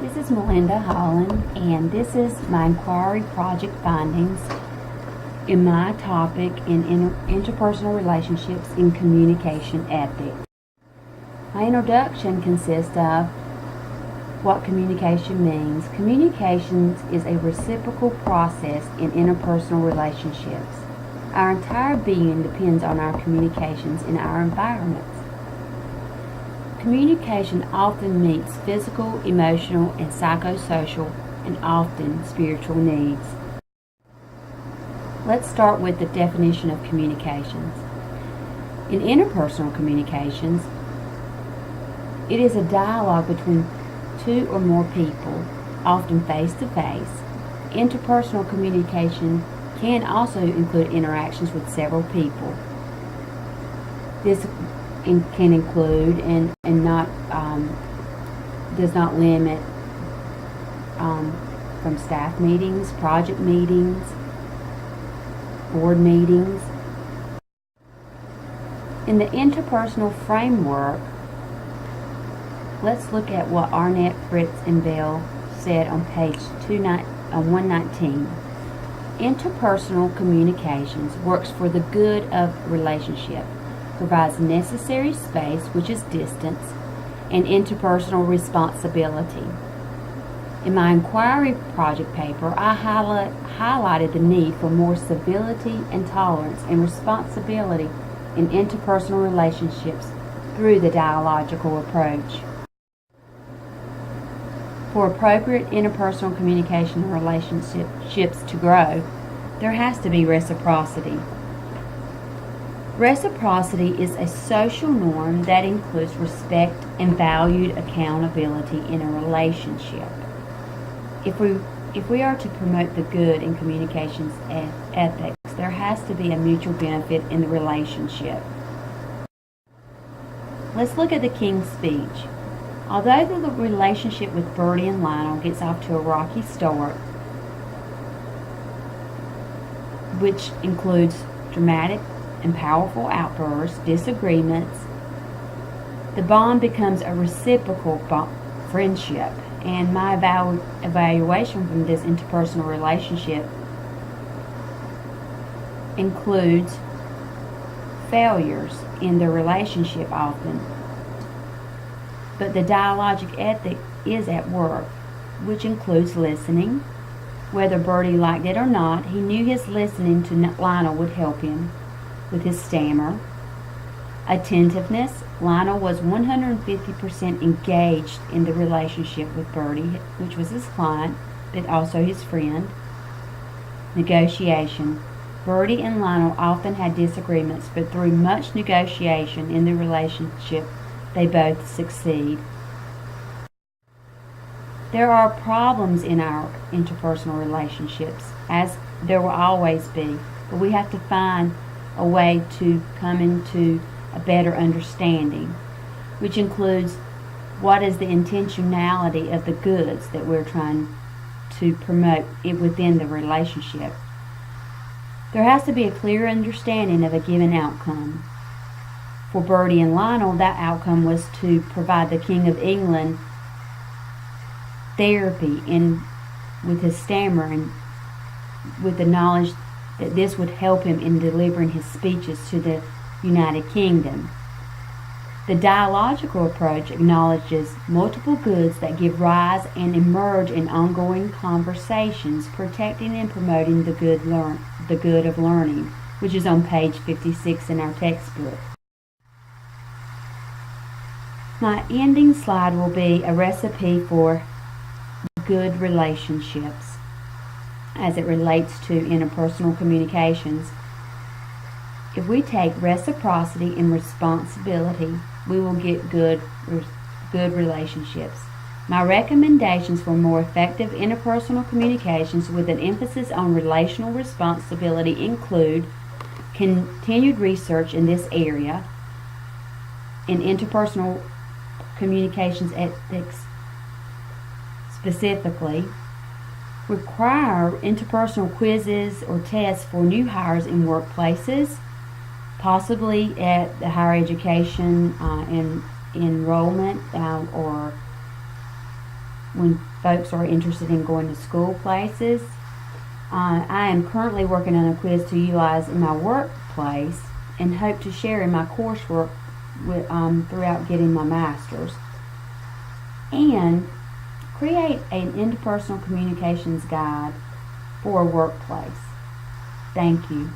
This is Melinda Holland, and this is my inquiry project findings in my topic in interpersonal relationships in communication ethics. My introduction consists of what communication means. Communications is a reciprocal process in interpersonal relationships. Our entire being depends on our communications in our environments. Communication often meets physical, emotional, and psychosocial, and often spiritual needs. Let's start with the definition of communications. In interpersonal communications, it is a dialogue between two or more people, often face-to-face. Interpersonal communication can also include interactions with several people. This can include and not does not limit from staff meetings, project meetings, board meetings. In the interpersonal framework, let's look at what Arnett, Fritz, and Bell said on page 119. Interpersonal communications works for the good of relationship, provides necessary space, which is distance, and interpersonal responsibility. In my inquiry project paper, I highlighted the need for more civility and tolerance and responsibility in interpersonal relationships through the dialogical approach. For appropriate interpersonal communication and relationships to grow, there has to be reciprocity. Reciprocity is a social norm that includes respect and valued accountability in a relationship. If we are to promote the good in communications ethics, there has to be a mutual benefit in the relationship. Let's look at the King's Speech. Although the relationship with Bertie and Lionel gets off to a rocky start, which includes dramatic and powerful outbursts, disagreements, the bond becomes a reciprocal friendship. And my evaluation from this interpersonal relationship includes failures in the relationship often. But the dialogic ethic is at work, which includes listening. Whether Bertie liked it or not, he knew his listening to Lionel would help him with his stammer. Attentiveness. Lionel was 150% engaged in the relationship with Bertie, which was his client, but also his friend. Negotiation. Bertie and Lionel often had disagreements, but through much negotiation in the relationship, they both succeed. There are problems in our interpersonal relationships, as there will always be, but we have to find a way to come into a better understanding, which includes what is the intentionality of the goods that we're trying to promote within the relationship. There has to be a clear understanding of a given outcome. For Bertie and Lionel, that outcome was to provide the King of England therapy with his stammer and with the knowledge that this would help him in delivering his speeches to the United Kingdom. The dialogical approach acknowledges multiple goods that give rise and emerge in ongoing conversations, protecting and promoting the good of learning, which is on page 56 in our textbook. My ending slide will be a recipe for good relationships as it relates to interpersonal communications. If we take reciprocity and responsibility, we will get good relationships. My recommendations for more effective interpersonal communications with an emphasis on relational responsibility include continued research in this area, in interpersonal communications ethics specifically, require interpersonal quizzes or tests for new hires in workplaces, possibly at the higher education and enrollment or when folks are interested in going to school places. I am currently working on a quiz to utilize in my workplace and hope to share in my coursework throughout getting my master's. And create an interpersonal communications guide for a workplace. Thank you.